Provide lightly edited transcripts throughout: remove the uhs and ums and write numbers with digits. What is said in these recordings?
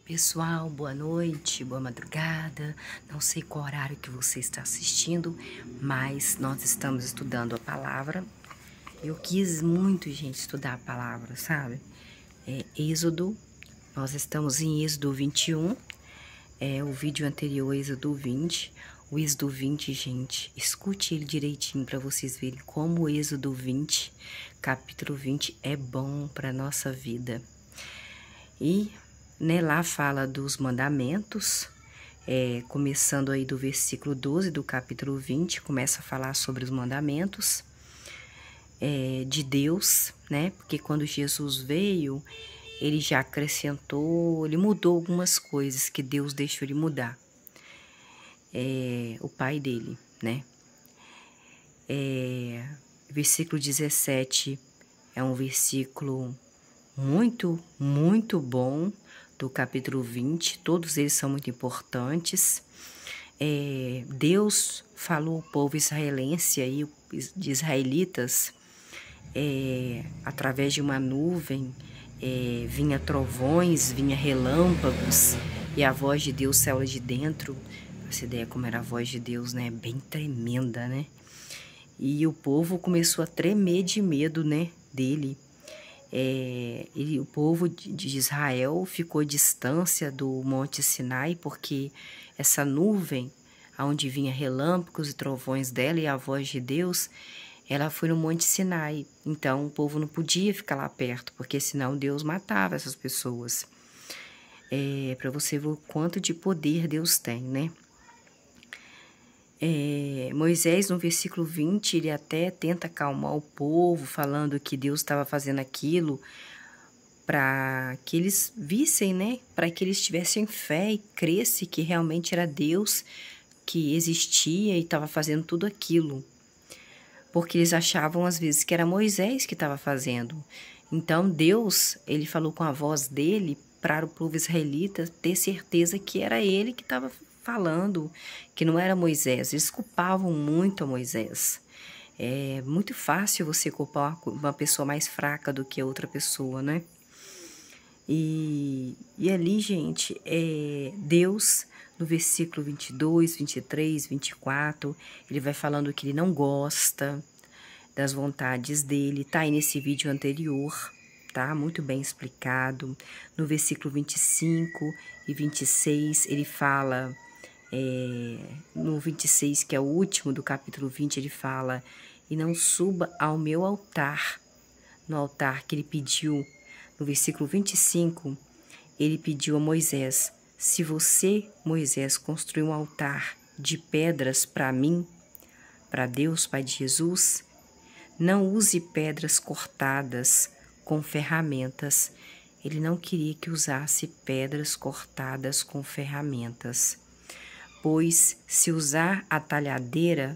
Pessoal, boa noite, boa madrugada. Não sei qual horário que você está assistindo, mas nós estamos estudando a palavra. Eu quis muito, gente, estudar a palavra, sabe? Êxodo, nós estamos em Êxodo 21. O vídeo anterior, Êxodo 20. O Êxodo 20, gente, escute ele direitinho para vocês verem como o Êxodo 20, capítulo 20, é bom para nossa vida. E lá fala dos mandamentos, começando aí do versículo 12 do capítulo 20, começa a falar sobre os mandamentos de Deus, né? Porque quando Jesus veio, ele já acrescentou, ele mudou algumas coisas que Deus deixou ele mudar. O pai dele, né? Versículo 17 é um versículo muito, muito bom, do capítulo 20, todos eles são muito importantes. Deus falou ao povo israelense, aí, de israelitas, através de uma nuvem, vinha trovões, vinha relâmpagos, e a voz de Deus saiu de dentro. Essa ideia como era a voz de Deus, né? Bem tremenda, né? E o povo começou a tremer de medo, né? Dele. O povo de Israel ficou à distância do Monte Sinai, porque essa nuvem, onde vinha relâmpagos e trovões dela e a voz de Deus, ela foi no Monte Sinai. Então o povo não podia ficar lá perto, porque senão Deus matava essas pessoas. Para você ver o quanto de poder Deus tem, né? Moisés, no versículo 20, ele até tenta acalmar o povo, falando que Deus estava fazendo aquilo para que eles vissem, né? Para que eles tivessem fé e crescem que realmente era Deus que existia e estava fazendo tudo aquilo. Porque eles achavam às vezes que era Moisés que estava fazendo. Então Deus, ele falou com a voz dele para o povo israelita ter certeza que era ele que estava falando, que não era Moisés. Eles culpavam muito a Moisés. É muito fácil você culpar uma pessoa mais fraca do que outra pessoa, né? E ali, gente, Deus, no versículo 22, 23, 24, ele vai falando que ele não gosta das vontades dele. Tá aí nesse vídeo anterior, tá? Muito bem explicado. No versículo 25 e 26, ele fala... no 26, que é o último do capítulo 20, ele fala: e não suba ao meu altar. No altar que ele pediu, no versículo 25, ele pediu a Moisés: se você, Moisés, construir um altar de pedras para mim, para Deus, Pai de Jesus, não use pedras cortadas com ferramentas. Ele não queria que usasse pedras cortadas com ferramentas. Pois se usar a talhadeira,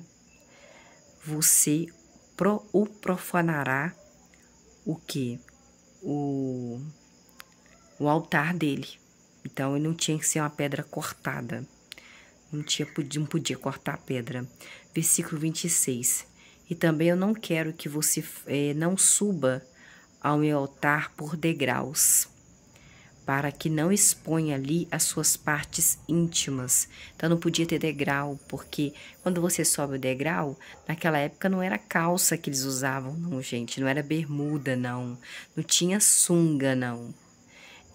você o profanará o quê? O altar dele. Então, ele não tinha que ser uma pedra cortada. Não podia cortar a pedra. Versículo 26. E também eu não quero que você não suba ao meu altar por degraus, para que não exponha ali as suas partes íntimas. Então não podia ter degrau, porque quando você sobe o degrau, naquela época não era calça que eles usavam, não, gente, não era bermuda, não tinha sunga, não.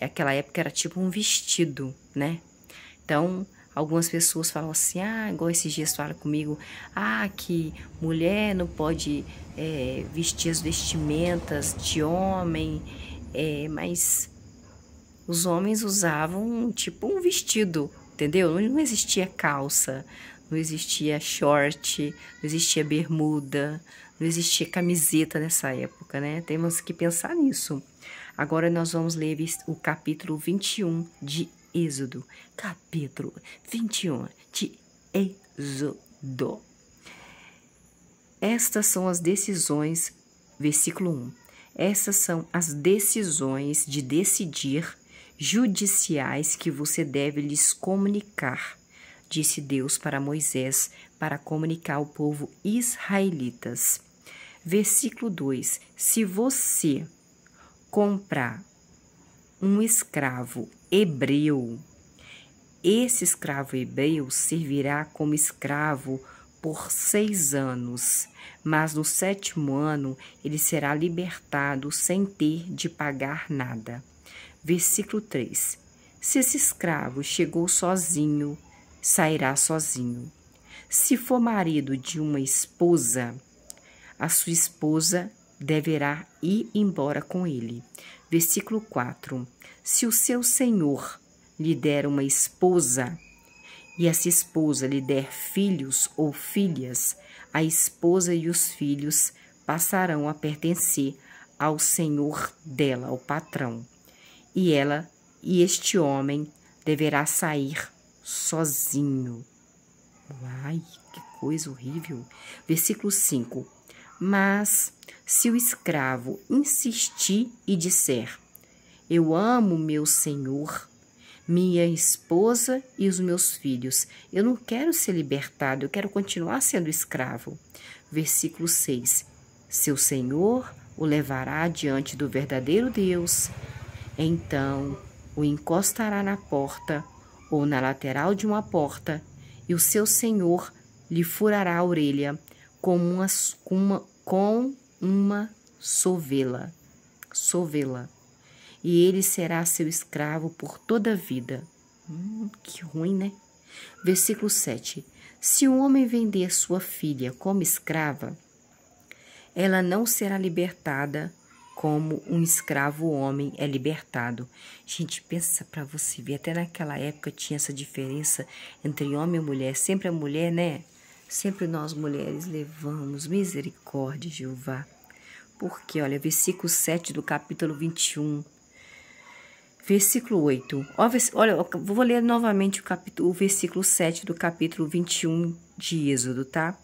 Aquela época era tipo um vestido, né? Então, algumas pessoas falam assim, igual esses dias falam comigo, que mulher não pode vestir as vestimentas de homem, mas... os homens usavam tipo um vestido, entendeu? Não existia calça, não existia short, não existia bermuda, não existia camiseta nessa época, né? Temos que pensar nisso. Agora nós vamos ler o capítulo 21 de Êxodo. Capítulo 21 de Êxodo. Estas são as decisões, versículo 1. Essas são as decisões de decidir judiciais que você deve lhes comunicar, disse Deus para Moisés, para comunicar ao povo israelitas. Versículo 2. Se você comprar um escravo hebreu, esse escravo hebreu servirá como escravo por 6 anos, mas no 7º ano ele será libertado sem ter de pagar nada. Versículo 3. Se esse escravo chegou sozinho, sairá sozinho. Se for marido de uma esposa, a sua esposa deverá ir embora com ele. Versículo 4. Se o seu senhor lhe der uma esposa, e essa esposa lhe der filhos ou filhas, a esposa e os filhos passarão a pertencer ao senhor dela, ao patrão. E este homem deverá sair sozinho. Ai, que coisa horrível. Versículo 5. Mas se o escravo insistir e disser: eu amo meu senhor, minha esposa e os meus filhos, eu não quero ser libertado, eu quero continuar sendo escravo. Versículo 6. Seu senhor o levará diante do verdadeiro Deus, então o encostará na porta ou na lateral de uma porta, e o seu senhor lhe furará a orelha com uma sovela. E ele será seu escravo por toda a vida. Que ruim, né? Versículo 7. Se um homem vender sua filha como escrava, ela não será libertada como um escravo homem é libertado. Gente, pensa para você ver, até naquela época tinha essa diferença entre homem e mulher. Sempre a mulher, né? Sempre nós mulheres levamos misericórdia, Jeová. Porque, olha, versículo 7 do capítulo 21. Versículo 8. Olha, vou ler novamente o versículo 7 do capítulo 21 de Êxodo, tá?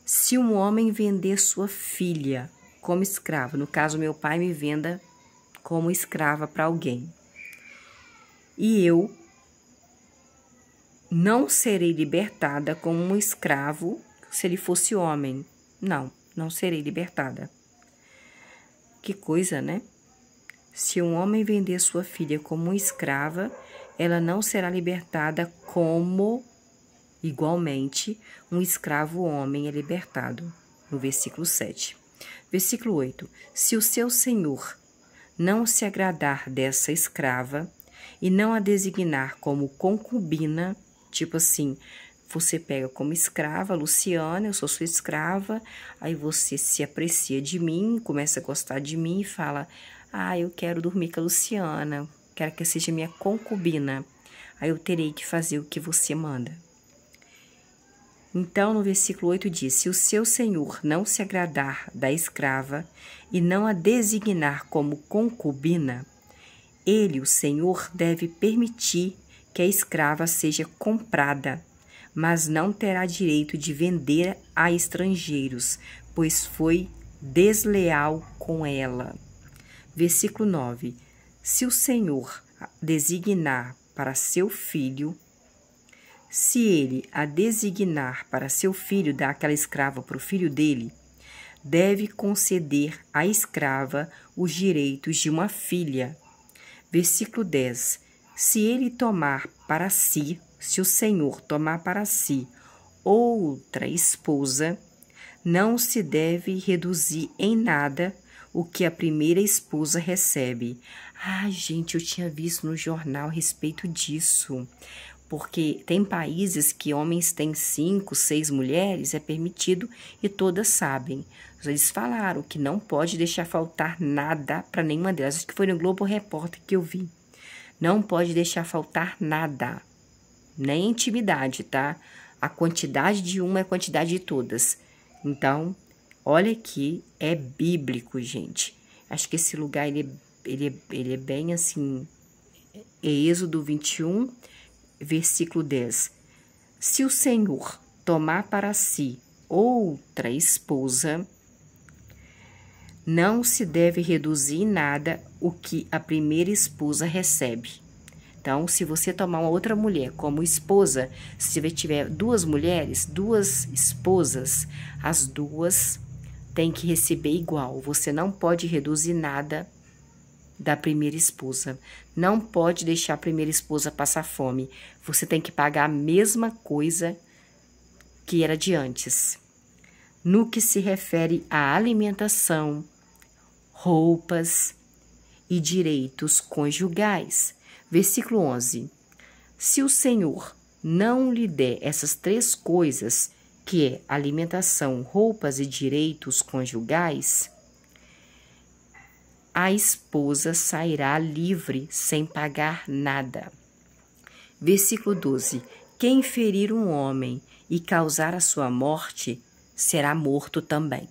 Se um homem vender sua filha como escrava, no caso, meu pai me venda como escrava para alguém, e eu não serei libertada como um escravo se ele fosse homem. Não serei libertada. Que coisa, né? Se um homem vender sua filha como escrava, ela não será libertada como, igualmente, um escravo homem é libertado. No versículo 7. Versículo 8. Se o seu senhor não se agradar dessa escrava e não a designar como concubina, tipo assim, você pega como escrava, Luciana, eu sou sua escrava, aí você se aprecia de mim, começa a gostar de mim e fala: eu quero dormir com a Luciana, quero que seja minha concubina. Aí eu terei que fazer o que você manda. Então, no versículo 8 diz: se o seu senhor não se agradar da escrava e não a designar como concubina, ele, o senhor, deve permitir que a escrava seja comprada, mas não terá direito de vender a estrangeiros, pois foi desleal com ela. Versículo 9. Se o senhor designar para seu filho, se ele a designar para seu filho, dar aquela escrava para o filho dele, deve conceder à escrava os direitos de uma filha. Versículo 10. Se ele tomar para si, se o senhor tomar para si outra esposa, não se deve reduzir em nada o que a primeira esposa recebe. Gente, eu tinha visto no jornal a respeito disso. Porque tem países que homens têm 5, 6 mulheres, é permitido e todas sabem. Eles falaram que não pode deixar faltar nada para nenhuma delas. Acho que foi no Globo Repórter que eu vi. Não pode deixar faltar nada, nem intimidade, tá? A quantidade de uma é a quantidade de todas. Então, olha aqui, é bíblico, gente. Acho que esse lugar, ele é bem assim, Êxodo 21, versículo 10. Se o senhor tomar para si outra esposa, não se deve reduzir em nada o que a primeira esposa recebe. Então, se você tomar uma outra mulher como esposa, se você tiver 2 mulheres, 2 esposas, as 2 têm que receber igual. Você não pode reduzir nada da primeira esposa. Não pode deixar a primeira esposa passar fome. Você tem que pagar a mesma coisa que era de antes. No que se refere à alimentação, roupas e direitos conjugais. Versículo 11. Se o Senhor não lhe der essas 3 coisas, que é alimentação, roupas e direitos conjugais, a esposa sairá livre sem pagar nada. Versículo 12. Quem ferir um homem e causar a sua morte, será morto também.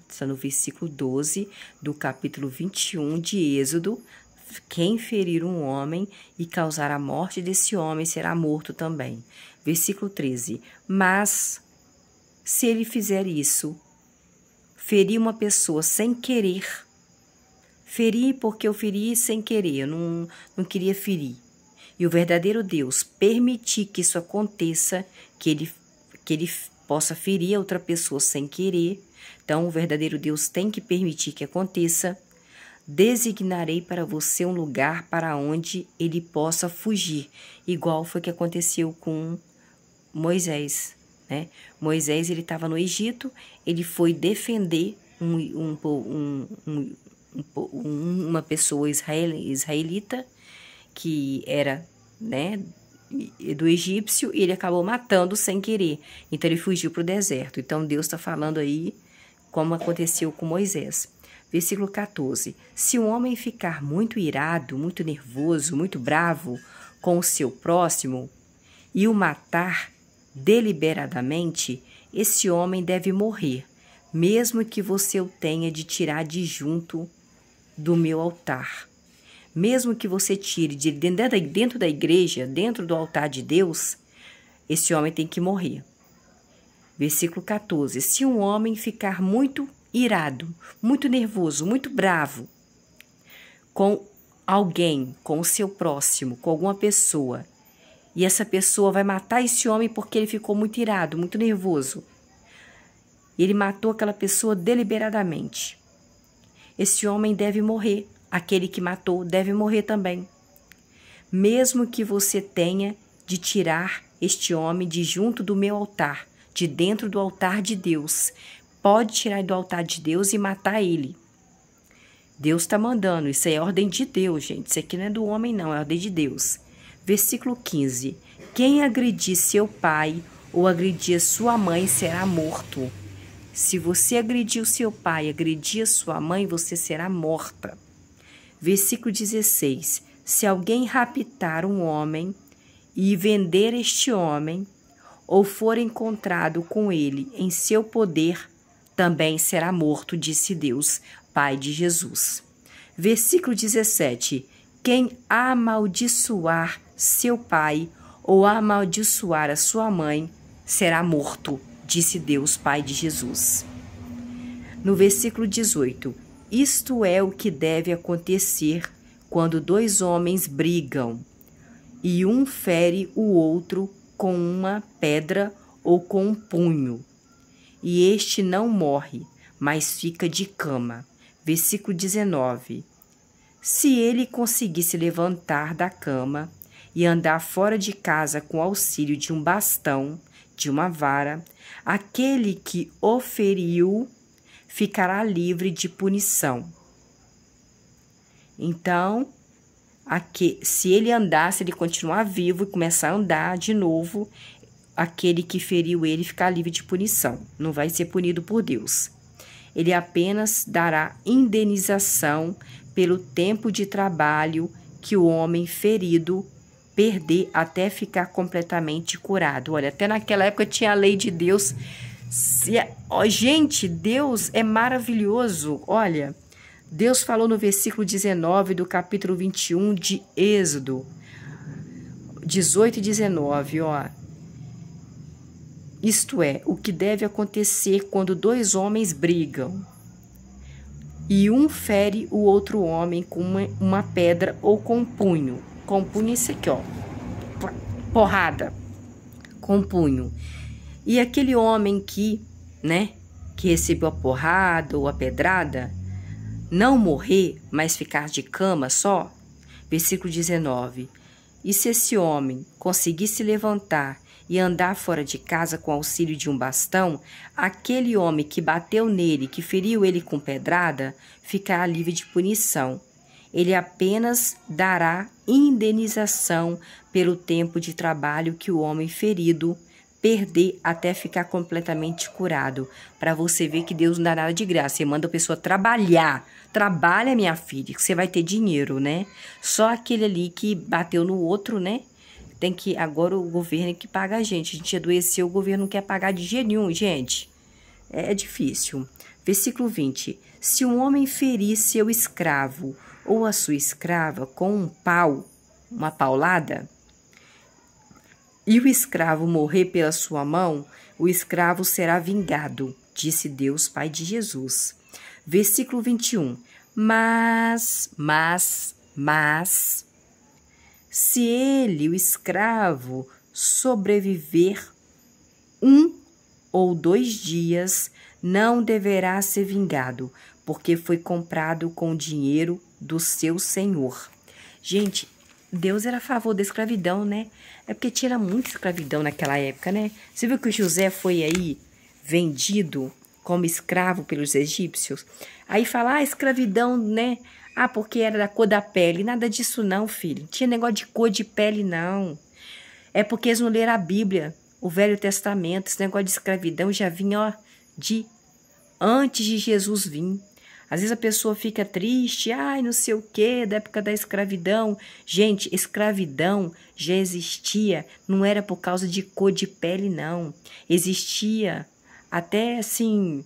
Está no versículo 12 do capítulo 21 de Êxodo. Quem ferir um homem e causar a morte desse homem será morto também. Versículo 13. Mas, se ele fizer isso, ferir uma pessoa sem querer, ferir porque eu feri sem querer, eu não queria ferir, e o verdadeiro Deus permitir que isso aconteça, que ele possa ferir a outra pessoa sem querer, então o verdadeiro Deus tem que permitir que aconteça. Designarei para você um lugar para onde ele possa fugir, igual foi que aconteceu com Moisés, né? Moisés, ele estava no Egito, ele foi defender uma pessoa israelita que era, né, do egípcio, e ele acabou matando sem querer. Então ele fugiu para o deserto. Então Deus está falando aí como aconteceu com Moisés. Versículo 14. Se um homem ficar muito irado, muito nervoso, muito bravo com o seu próximo e o matar deliberadamente, esse homem deve morrer, mesmo que você o tenha de tirar de junto do meu altar. Mesmo que você tire de dentro da igreja, dentro do altar de Deus, esse homem tem que morrer. Versículo 14. Se um homem ficar muito irado, muito nervoso, muito bravo com alguém, com o seu próximo, com alguma pessoa, e essa pessoa vai matar esse homem porque ele ficou muito irado, muito nervoso, ele matou aquela pessoa deliberadamente, esse homem deve morrer, aquele que matou deve morrer também, mesmo que você tenha de tirar este homem de junto do meu altar, de dentro do altar de Deus. Pode tirar do altar de Deus e matar ele. Deus está mandando, isso é ordem de Deus, gente. Isso aqui não é do homem, não, é ordem de Deus. Versículo 15. Quem agredir seu pai ou agredir sua mãe será morto. Se você agredir o seu pai, agredir a sua mãe, você será morta. Versículo 16. Se alguém raptar um homem e vender este homem, ou for encontrado com ele em seu poder, também será morto, disse Deus, Pai de Jesus. Versículo 17. Quem amaldiçoar seu pai ou amaldiçoar a sua mãe será morto, disse Deus, Pai de Jesus. No versículo 18. Isto é o que deve acontecer quando 2 homens brigam e um fere o outro com uma pedra ou com um punho, e este não morre, mas fica de cama. Versículo 19. Se ele conseguir se levantar da cama e andar fora de casa com auxílio de um bastão, de uma vara, aquele que o feriu ficará livre de punição. Então, se ele andar, se ele continuar vivo e começar a andar de novo, aquele que feriu ele ficar livre de punição. Não vai ser punido por Deus. Ele apenas dará indenização pelo tempo de trabalho que o homem ferido perder até ficar completamente curado. Olha, até naquela época tinha a lei de Deus. Gente, Deus é maravilhoso. Olha, Deus falou no versículo 19 do capítulo 21 de Êxodo, 18 e 19, ó. Isto é, o que deve acontecer quando 2 homens brigam e um fere o outro homem com uma pedra ou com um punho. Com punho é isso aqui, ó. Porrada. Com punho. E aquele homem que recebeu a porrada ou a pedrada, não morrer, mas ficar de cama só? Versículo 19. E se esse homem conseguir se levantar e andar fora de casa com auxílio de um bastão, aquele homem que bateu nele, que feriu ele com pedrada, ficará livre de punição. Ele apenas dará indenização pelo tempo de trabalho que o homem ferido perder até ficar completamente curado. Para você ver que Deus não dá nada de graça. Você manda a pessoa trabalhar. Trabalha, minha filha, que você vai ter dinheiro, né? Só aquele ali que bateu no outro, né? Tem que, agora o governo é que paga a gente. A gente adoeceu, o governo não quer pagar de jeito nenhum, gente. É difícil. Versículo 20. Se um homem ferir seu escravo ou a sua escrava com um pau, uma paulada, e o escravo morrer pela sua mão, o escravo será vingado, disse Deus, Pai de Jesus. Versículo 21. Mas, se ele, o escravo, sobreviver 1 ou 2 dias, não deverá ser vingado, porque foi comprado com o dinheiro do seu senhor. Gente, Deus era a favor da escravidão, né? É porque tinha muita escravidão naquela época, né? Você viu que o José foi aí vendido como escravo pelos egípcios? Aí fala, escravidão, né? Porque era da cor da pele. Nada disso não, filho. Não tinha negócio de cor de pele, não. É porque eles não leram a Bíblia, o Velho Testamento. Esse negócio de escravidão já vinha, ó, de antes de Jesus vir. Às vezes a pessoa fica triste, não sei o quê, da época da escravidão. Gente, escravidão já existia, não era por causa de cor de pele, não. Existia até, assim,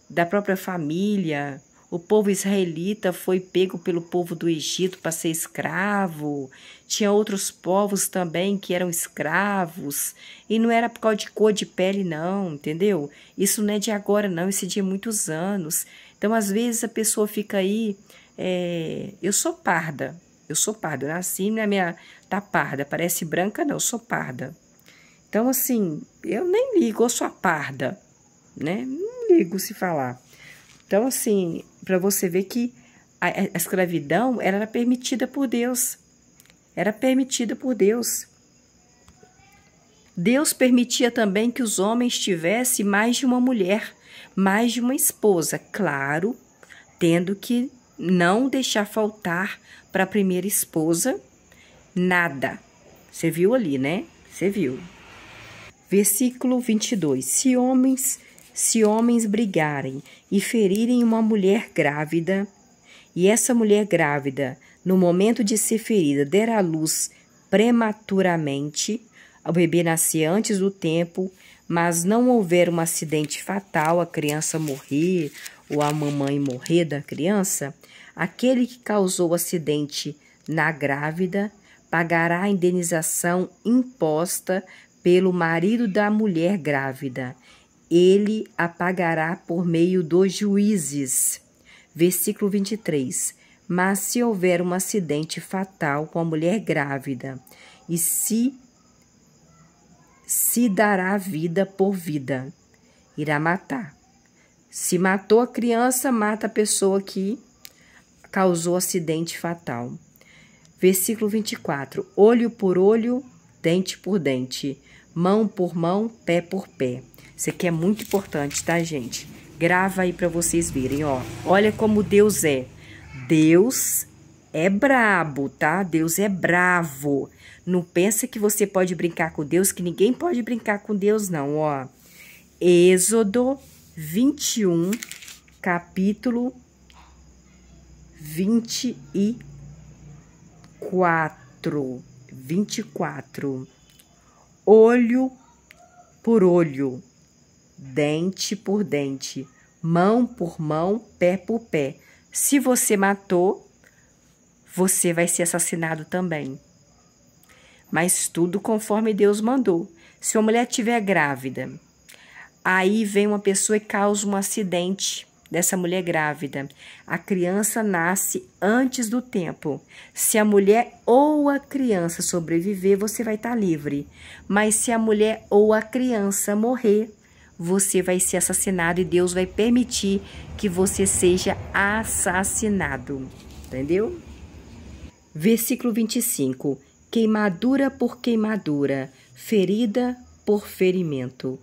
da própria família. O povo israelita foi pego pelo povo do Egito para ser escravo. Tinha outros povos também que eram escravos. E não era por causa de cor de pele, não, entendeu? Isso não é de agora, não. Isso é de muitos anos. Então, às vezes, a pessoa fica aí... eu sou parda. Eu nasci, a minha tá parda. Parece branca, não. Eu sou parda. Então, assim, eu nem ligo. Eu sou a parda, né? Não ligo se falar. Então, assim, para você ver que a escravidão era permitida por Deus. Era permitida por Deus. Deus permitia também que os homens tivessem mais de uma mulher, mais de uma esposa. Claro, tendo que não deixar faltar para a primeira esposa nada. Você viu ali, né? Você viu. Versículo 22. Se homens brigarem e ferirem uma mulher grávida, e essa mulher grávida, no momento de ser ferida, der à luz prematuramente, o bebê nascer antes do tempo, mas não houver um acidente fatal, a criança morrer ou a mamãe morrer da criança, aquele que causou o acidente na grávida pagará a indenização imposta pelo marido da mulher grávida. Ele a pagará por meio dos juízes. Versículo 23. Mas se houver um acidente fatal com a mulher grávida, e se dará vida por vida, irá matar. Se matou a criança, mata a pessoa que causou acidente fatal. Versículo 24. Olho por olho, dente por dente, mão por mão, pé por pé. Isso aqui é muito importante, tá, gente? Grava aí para vocês verem, ó. Olha como Deus é. Deus é brabo, tá? Deus é bravo. Não pensa que você pode brincar com Deus, que ninguém pode brincar com Deus, não, ó. Êxodo 21, capítulo 24. 24. Olho por olho, dente por dente, mão por mão, pé por pé. Se você matou, você vai ser assassinado também. Mas tudo conforme Deus mandou. Se uma mulher estiver grávida, aí vem uma pessoa e causa um acidente dessa mulher grávida. A criança nasce antes do tempo. Se a mulher ou a criança sobreviver, você vai estar livre. Mas se a mulher ou a criança morrer, você vai ser assassinado e Deus vai permitir que você seja assassinado. Entendeu? Versículo 25. Queimadura por queimadura, ferida por ferimento.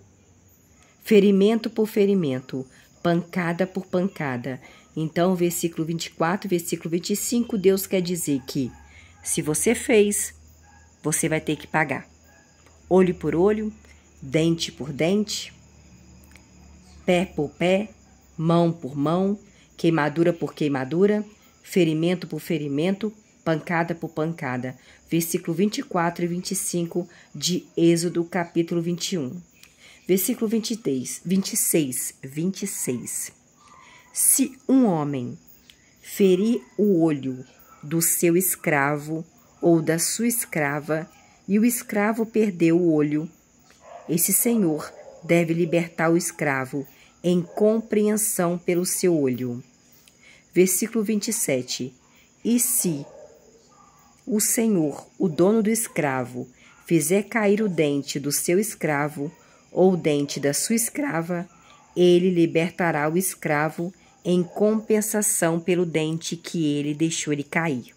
Ferimento por ferimento, pancada por pancada. Então, versículo 24 e versículo 25, Deus quer dizer que se você fez, você vai ter que pagar. Olho por olho, dente por dente, pé por pé, mão por mão, queimadura por queimadura, ferimento por ferimento, pancada por pancada. Versículo 24 e 25 de Êxodo, capítulo 21. Versículo 26. Se um homem ferir o olho do seu escravo ou da sua escrava, e o escravo perdeu o olho, esse senhor deve libertar o escravo em compreensão pelo seu olho. Versículo 27. E se o senhor, o dono do escravo, fizer cair o dente do seu escravo ou o dente da sua escrava, ele libertará o escravo em compensação pelo dente que ele deixou ele cair.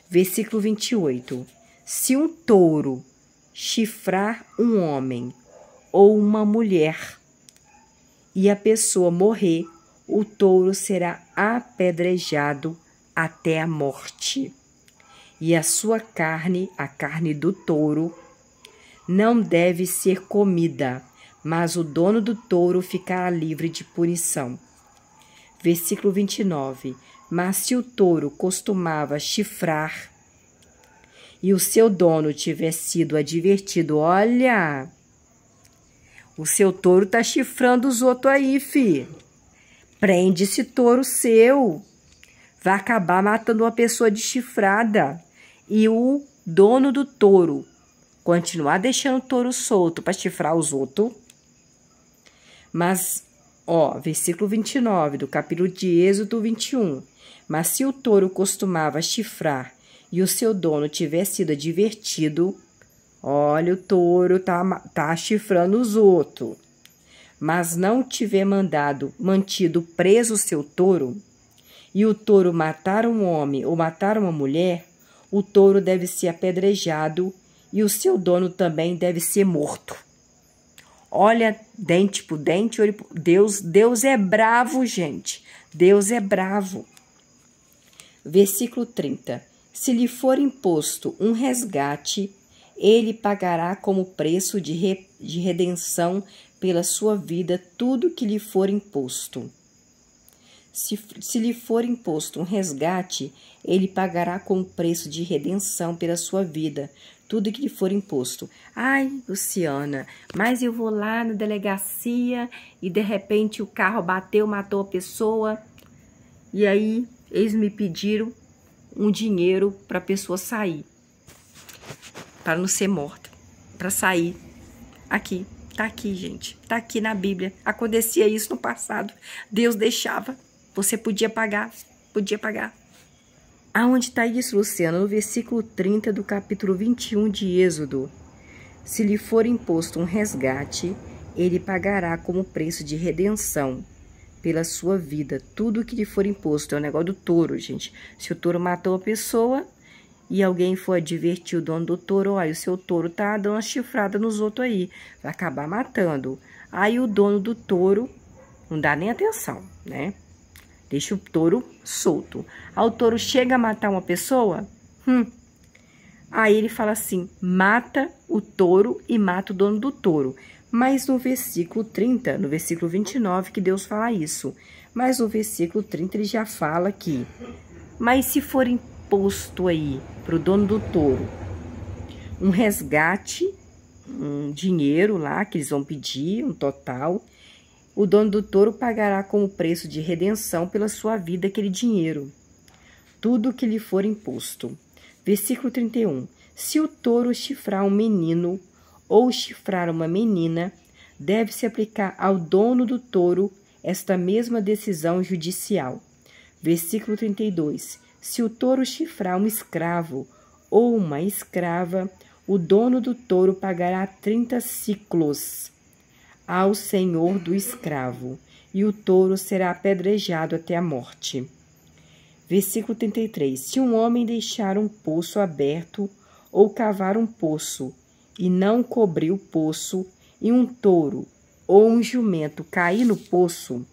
Versículo 28. Se um touro chifrar um homem ou uma mulher e a pessoa morrer, o touro será apedrejado até a morte. E a sua carne, a carne do touro, não deve ser comida, mas o dono do touro ficará livre de punição. Versículo 29. Mas se o touro costumava chifrar e o seu dono tiver sido advertido, olha, o seu touro tá chifrando os outros aí, fi. Prende esse touro seu. Vai acabar matando uma pessoa de chifrada. E o dono do touro continuar deixando o touro solto para chifrar os outros. Mas, versículo 29 do capítulo de Êxodo 21. Mas se o touro costumava chifrar e o seu dono tiver sido advertido, olha, o touro tá chifrando os outros, mas não tiver mantido preso o seu touro, e o touro matar um homem ou matar uma mulher, o touro deve ser apedrejado e o seu dono também deve ser morto. Olha, dente por dente, olho por... Deus é bravo, gente. Deus é bravo. Versículo 30. Se lhe for imposto um resgate, ele pagará como preço de redenção pela sua vida tudo que lhe for imposto. Se lhe for imposto um resgate, ele pagará como preço de redenção pela sua vida tudo que lhe for imposto. Ai, Luciana, mas eu vou lá na delegacia e de repente o carro bateu, matou a pessoa, e aí eles me pediram um dinheiro para a pessoa sair, para não ser morta, para sair. Aqui, tá aqui, gente, tá aqui na Bíblia. Acontecia isso no passado, Deus deixava, você podia pagar. Aonde está isso, Luciana? No versículo 30 do capítulo 21 de Êxodo. Se lhe for imposto um resgate, ele pagará como preço de redenção pela sua vida tudo que lhe for imposto. É o negócio do touro, gente. Se o touro matou a pessoa e alguém for advertir o dono do touro, olha, o seu touro tá dando uma chifrada nos outros aí, vai acabar matando. Aí o dono do touro não dá nem atenção, né? Deixa o touro solto. Aí o touro chega a matar uma pessoa, aí ele fala assim, mata o touro e mata o dono do touro. Mas no versículo 30, no versículo 29, que Deus fala isso. Mas no versículo 30 ele já fala que, mas se for imposto aí para o dono do touro um resgate, um dinheiro lá que eles vão pedir, um total, o dono do touro pagará como preço de redenção pela sua vida aquele dinheiro, tudo que lhe for imposto. Versículo 31. Se o touro chifrar um menino ou chifrar uma menina, deve-se aplicar ao dono do touro esta mesma decisão judicial. Versículo 32. Se o touro chifrar um escravo ou uma escrava, o dono do touro pagará 30 siclos ao senhor do escravo, e o touro será apedrejado até a morte. Versículo 33. Se um homem deixar um poço aberto ou cavar um poço e não cobrir o poço, e um touro ou um jumento cair no poço,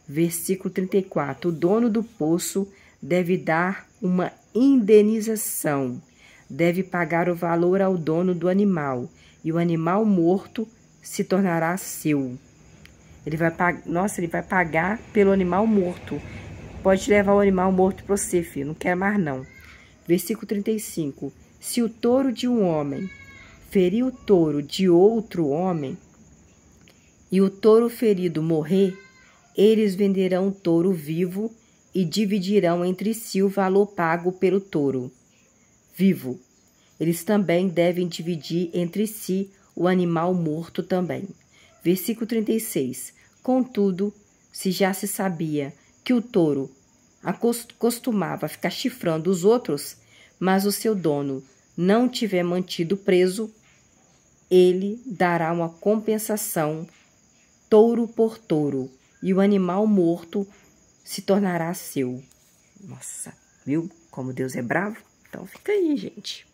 versículo 34, o dono do poço deve dar uma indenização, deve pagar o valor ao dono do animal, e o animal morto se tornará seu. Ele vai pagar pelo animal morto. Pode levar o animal morto para você, filho, não quer mais não. Versículo 35, se o touro de um homem ferir o touro de outro homem, e o touro ferido morrer, eles venderão o touro vivo e dividirão entre si o valor pago pelo touro vivo. Eles também devem dividir entre si o animal morto também. Versículo 36. Contudo, se já se sabia que o touro costumava ficar chifrando os outros, mas o seu dono não tiver mantido preso, ele dará uma compensação touro por touro, e o animal morto se tornará seu. Nossa, viu como Deus é bravo? Então fica aí, gente.